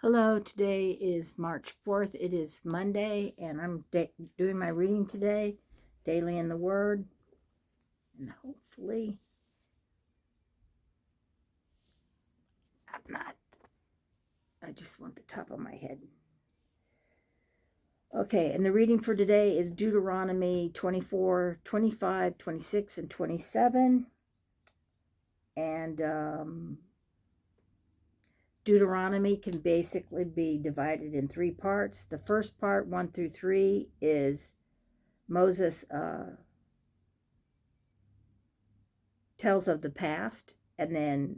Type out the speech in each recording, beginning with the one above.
Hello, today is March 4th. It is Monday, and I'm doing my reading today, daily in the Word. And hopefully, I just want the top of my head. Okay, and the reading for today is Deuteronomy 24, 25, 26, and 27. And Deuteronomy can basically be divided in three parts. The first part, 1 through 3, is Moses tells of the past, and then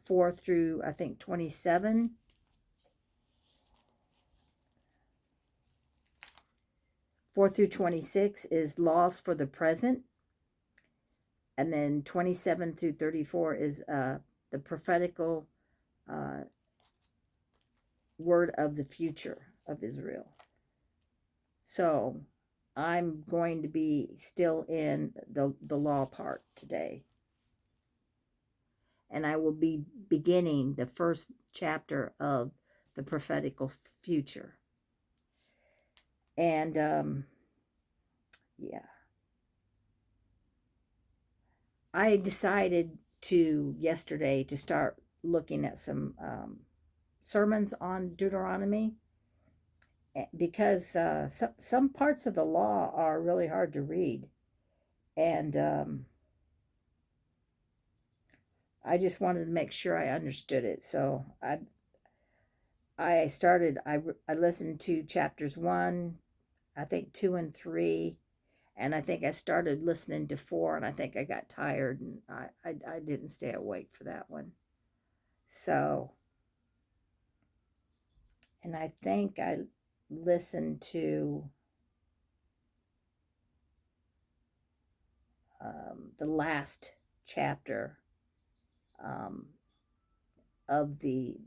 4 through, I think, 27. 4 through 26 is laws for the present. And then 27 through 34 is the prophetical word of the future of Israel. So I'm going to be still in the law part today. And I will be beginning the first chapter of the prophetical future. And yeah, I decided yesterday to start looking at some sermons on Deuteronomy, because some parts of the law are really hard to read, and I just wanted to make sure I understood it. So I listened to chapters 1, I think 2 and 3, and I think I started listening to 4, and I think I got tired, and I didn't stay awake for that one. So, and I think I listened to the last chapter of the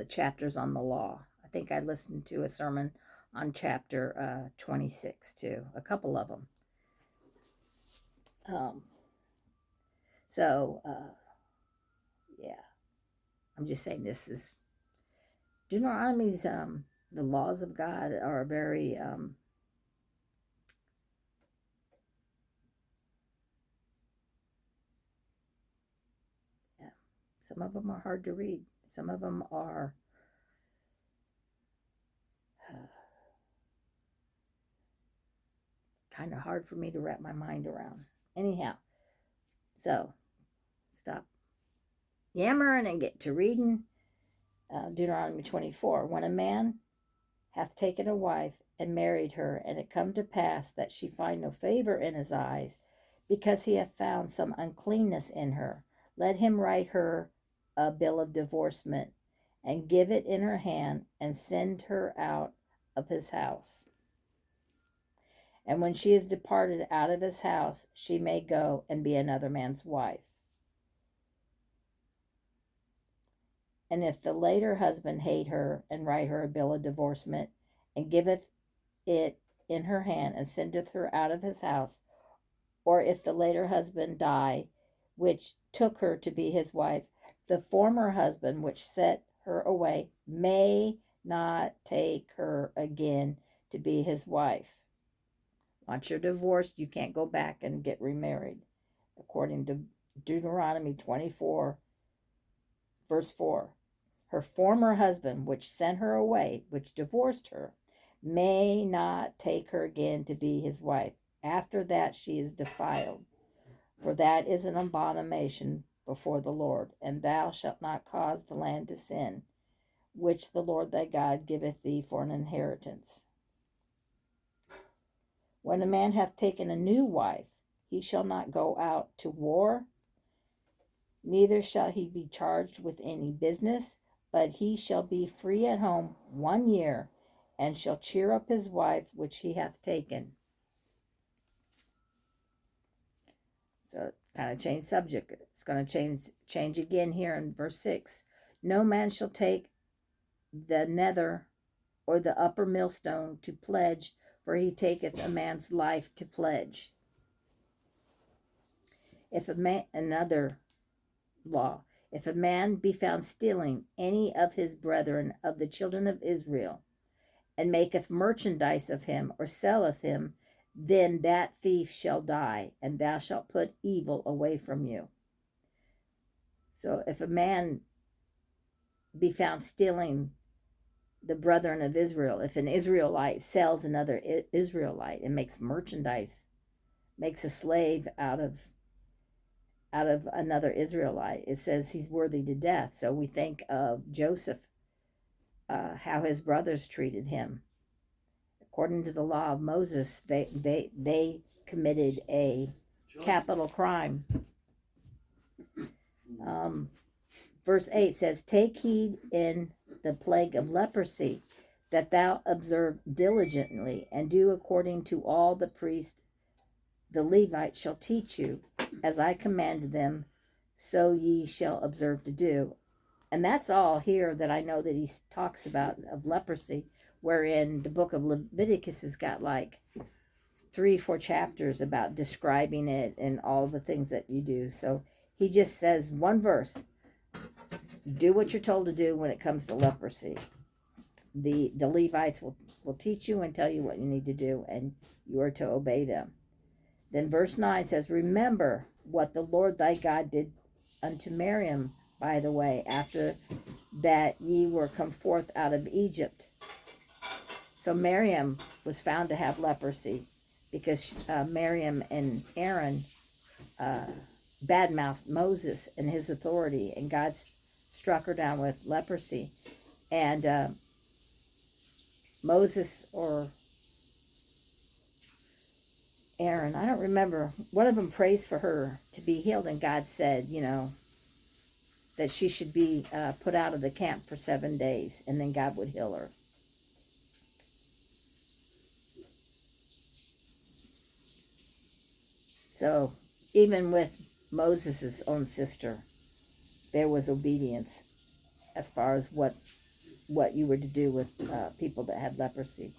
chapters on the law. I think I listened to a sermon on chapter 26 too, a couple of them. Yeah, I'm just saying this is Deuteronomy's. The laws of God are very some of them are hard to read. Some of them are kind of hard for me to wrap my mind around. Anyhow, so stop yammering and get to reading. Deuteronomy 24. When a man hath taken a wife and married her, and it come to pass that she find no favor in his eyes, because he hath found some uncleanness in her, let him write her a bill of divorcement, and give it in her hand, and send her out of his house. And when she is departed out of his house, she may go and be another man's wife. And if the later husband hate her, and write her a bill of divorcement, and giveth it in her hand, and sendeth her out of his house, or if the later husband die, which took her to be his wife, the former husband which set her away may not take her again to be his wife. Once you're divorced, you can't go back and get remarried, according to Deuteronomy 24, verse 4. Her former husband, which sent her away, which divorced her, may not take her again to be his wife. After that she is defiled, for that is an abomination before the Lord. And thou shalt not cause the land to sin, which the Lord thy God giveth thee for an inheritance. When a man hath taken a new wife, he shall not go out to war, neither shall he be charged with any business, but he shall be free at home 1 year, and shall cheer up his wife which he hath taken. So kind of change subject. It's going to change again here in verse 6. No man shall take the nether or the upper millstone to pledge, for he taketh a man's life to pledge. If a man, another law, If a man be found stealing any of his brethren of the children of Israel, and maketh merchandise of him, or selleth him, then that thief shall die, and thou shalt put evil away from you. So if a man be found stealing the brethren of Israel, if an Israelite sells another Israelite and makes merchandise, makes a slave out of another Israelite, it says he's worthy to death. So we think of Joseph, how his brothers treated him. According to the law of Moses, they committed a capital crime. Verse 8 says, take heed in the plague of leprosy, that thou observe diligently, and do according to all the priests the Levites shall teach you, as I commanded them, so ye shall observe to do. And that's all here that I know that he talks about of leprosy, wherein the book of Leviticus has got like 3-4 chapters about describing it and all the things that you do. So he just says one verse, do what you're told to do when it comes to leprosy. The Levites will teach you and tell you what you need to do, and you are to obey them. Then verse 9 says, remember what the Lord thy God did unto Miriam, by the way, after that ye were come forth out of Egypt. So Miriam was found to have leprosy because Miriam and Aaron badmouthed Moses and his authority, and God struck her down with leprosy. And Moses or Aaron, I don't remember, one of them prays for her to be healed, and God said, that she should be put out of the camp for 7 days, and then God would heal her. So even with Moses' own sister, there was obedience as far as what you were to do with people that had leprosy.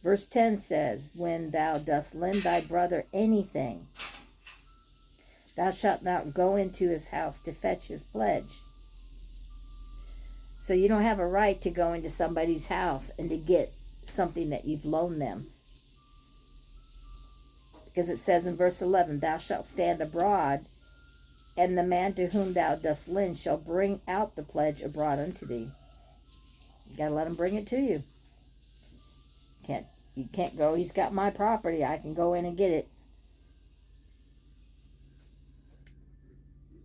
Verse 10 says, when thou dost lend thy brother anything, thou shalt not go into his house to fetch his pledge. So you don't have a right to go into somebody's house and to get something that you've loaned them. Because it says in verse 11, thou shalt stand abroad, and the man to whom thou dost lend shall bring out the pledge abroad unto thee. You got to let him bring it to you. You can't go, he's got my property, I can go in and get it.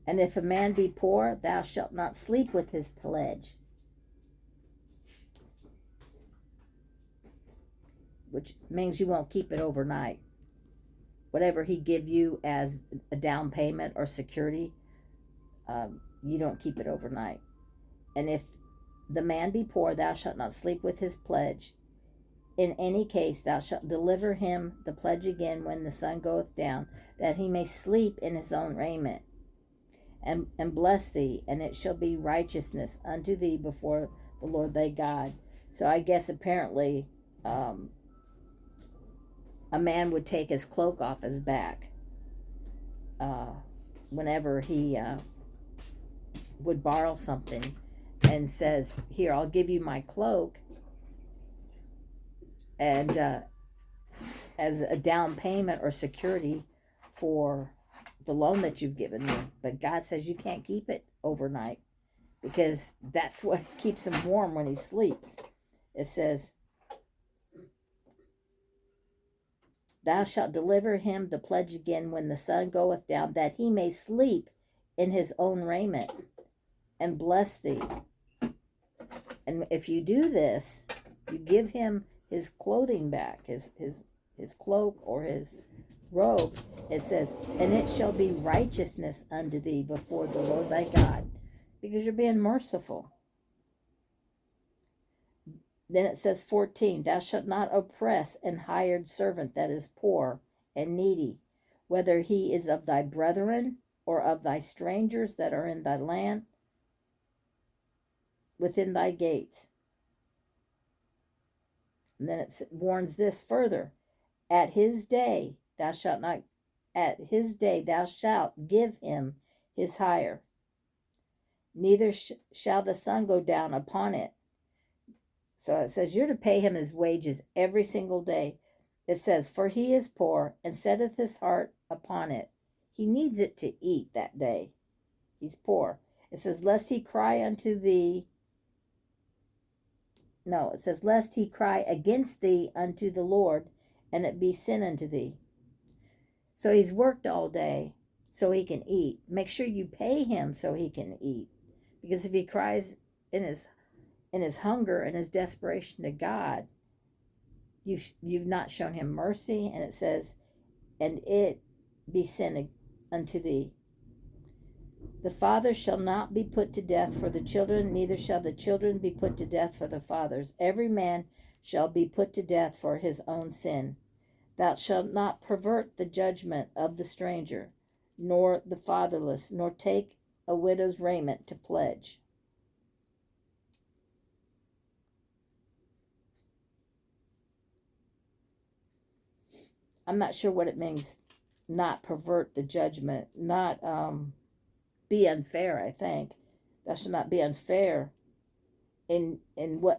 And if a man be poor, thou shalt not sleep with his pledge. Which means you won't keep it overnight. Whatever he give you as a down payment or security, you don't keep it overnight. And if the man be poor, thou shalt not sleep with his pledge. In any case, thou shalt deliver him the pledge again when the sun goeth down, that he may sleep in his own raiment, and bless thee, and it shall be righteousness unto thee before the Lord thy God. So I guess apparently a man would take his cloak off his back whenever he would borrow something, and says, here, I'll give you my cloak, and as a down payment or security for the loan that you've given me. But God says you can't keep it overnight, because that's what keeps him warm when he sleeps. It says, thou shalt deliver him the pledge again when the sun goeth down, that he may sleep in his own raiment, and bless thee. And if you do this, you give him his clothing back, his cloak or his robe. It says, and it shall be righteousness unto thee before the Lord thy God, because you're being merciful. Then it says 14, thou shalt not oppress an hired servant that is poor and needy, whether he is of thy brethren or of thy strangers that are in thy land within thy gates. And then it warns this further, at his day thou shalt give him his hire, neither shall the sun go down upon it. So it says you're to pay him his wages every single day. It says, for he is poor and setteth his heart upon it. He needs it to eat that day. He's poor. It says, lest he cry unto thee. No, it says, lest he cry against thee unto the Lord, and it be sin unto thee. So he's worked all day so he can eat. Make sure you pay him so he can eat. Because if he cries in his hunger and his desperation to God, you've not shown him mercy. And it says, and it be sin unto thee. The father shall not be put to death for the children, neither shall the children be put to death for the fathers. Every man shall be put to death for his own sin. Thou shalt not pervert the judgment of the stranger, nor the fatherless, nor take a widow's raiment to pledge. I'm not sure what it means, not pervert the judgment, not be unfair, I think. Thou shalt not be unfair in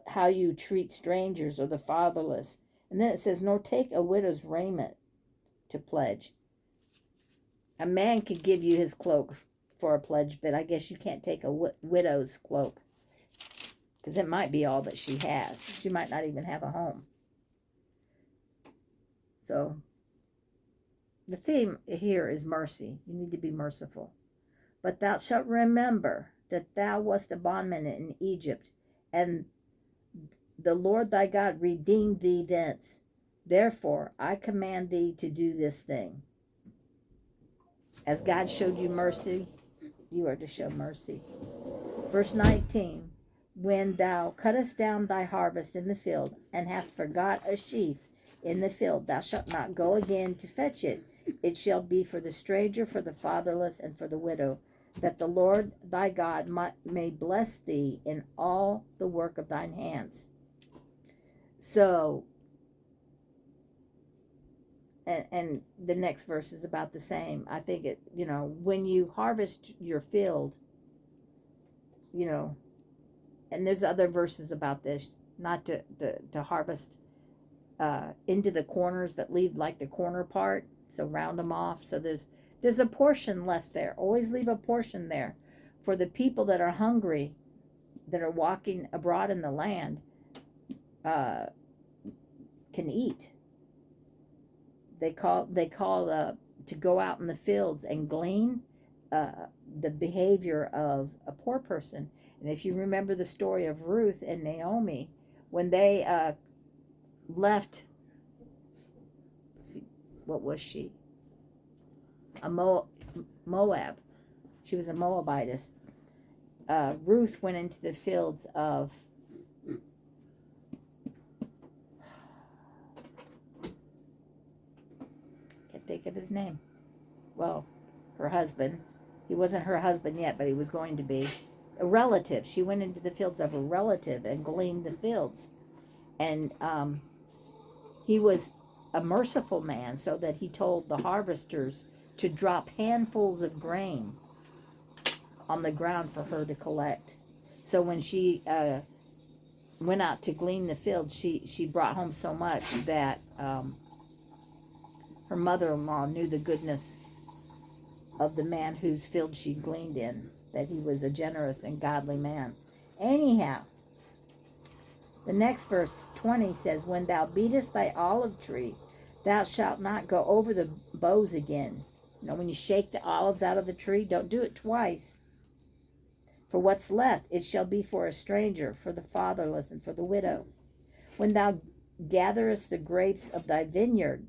how you treat strangers or the fatherless. And then it says, nor take a widow's raiment to pledge. A man could give you his cloak for a pledge, but I guess you can't take a widow's cloak, because it might be all that she has. She might not even have a home. So the theme here is mercy. You need to be merciful. But thou shalt remember that thou wast a bondman in Egypt, and the Lord thy God redeemed thee thence. Therefore I command thee to do this thing. As God showed you mercy, you are to show mercy. Verse 19, when thou cuttest down thy harvest in the field, and hast forgot a sheaf in the field, thou shalt not go again to fetch it. It shall be for the stranger, for the fatherless, and for the widow, that the Lord thy God may bless thee in all the work of thine hands. So, and the next verse is about the same. I think it, when you harvest your field, and there's other verses about this, not to harvest into the corners, but leave like the corner part, so round them off. So there's a portion left there. Always leave a portion there for the people that are hungry, that are walking abroad in the land, can eat. They call to go out in the fields and glean, the behavior of a poor person. And if you remember the story of Ruth and Naomi, when they left, what was she? A Moab. She was a Moabitess. Ruth went into the fields of think of his name. Well, her husband. He wasn't her husband yet, but he was going to be. A relative. She went into the fields of a relative and gleaned the fields. And he was a merciful man, so that he told the harvesters to drop handfuls of grain on the ground for her to collect. So when she went out to glean the fields, she brought home so much that her mother-in-law knew the goodness of the man whose field she gleaned in, that he was a generous and godly man. Anyhow, the next verse 20 says, when thou beatest thy olive tree, thou shalt not go over the boughs again. When you shake the olives out of the tree, don't do it twice. For what's left, it shall be for a stranger, for the fatherless, and for the widow. When thou gatherest the grapes of thy vineyard,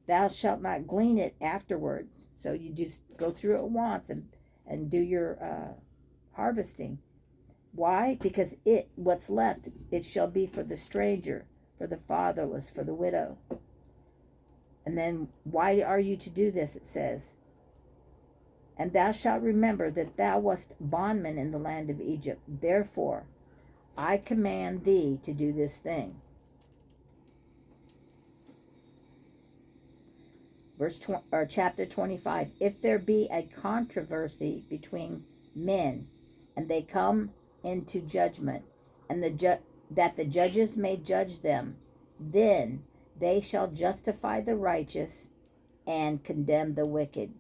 thou shalt not glean it afterward. So you just go through it once and do your harvesting. Why? Because what's left, it shall be for the stranger, for the fatherless, for the widow. And then, why are you to do this? It says, and thou shalt remember that thou wast bondman in the land of Egypt. Therefore, I command thee to do this thing. Chapter 25. If there be a controversy between men, and they come into judgment, and that the judges may judge them, then they shall justify the righteous and condemn the wicked.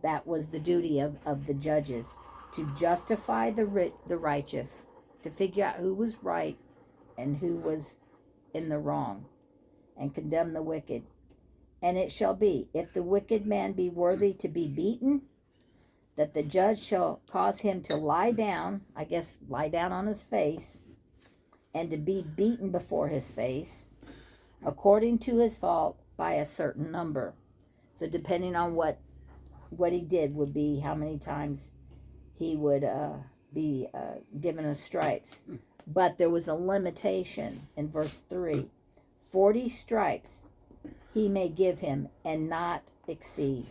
That was the duty of the judges, to justify the righteous, to figure out who was right and who was in the wrong, and condemn the wicked. And it shall be, if the wicked man be worthy to be beaten, that the judge shall cause him to lie down, I guess lie down on his face, and to be beaten before his face, according to his fault, by a certain number. So depending on what he did would be how many times he would be given a stripes. But there was a limitation in verse 3. 40 stripes he may give him, and not exceed,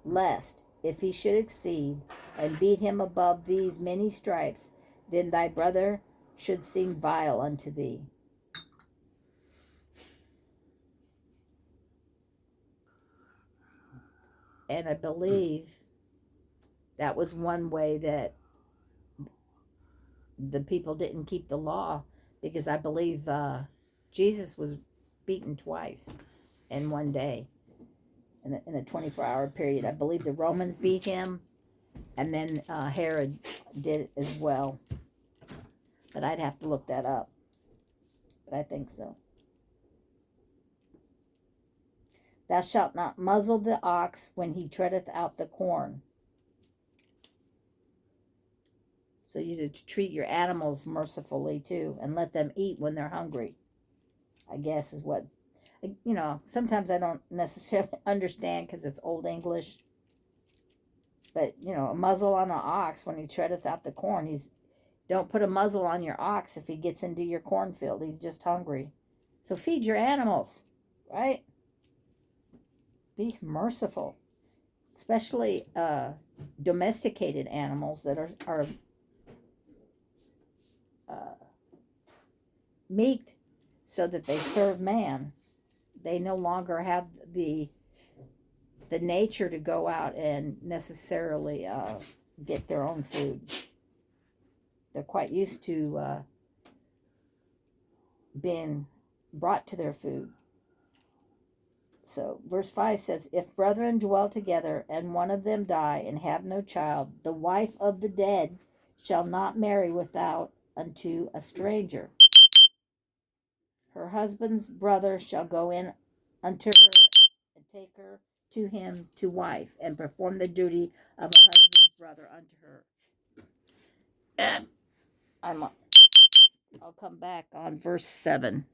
lest, if he should exceed, and beat him above these many stripes, then thy brother should seem vile unto thee. And I believe that was one way that the people didn't keep the law, because I believe Jesus was beaten twice in one day, in a 24-hour period. I believe the Romans beat him, and then Herod did as well. But I'd have to look that up. But I think so. Thou shalt not muzzle the ox when he treadeth out the corn. So you to treat your animals mercifully too, and let them eat when they're hungry, I guess is what, sometimes I don't necessarily understand because it's Old English. But, a muzzle on an ox when he treadeth out the corn. Don't put a muzzle on your ox if he gets into your cornfield. He's just hungry. So feed your animals, right? Be merciful. Especially domesticated animals that are meeked so that they serve man. They no longer have the nature to go out and necessarily get their own food. They're quite used to being brought to their food. So verse 5 says, if brethren dwell together, and one of them die, and have no child, the wife of the dead shall not marry without unto a stranger. Her husband's brother shall go in unto her, and take her to him to wife, and perform the duty of a husband's brother unto her. I'll come back on verse 7.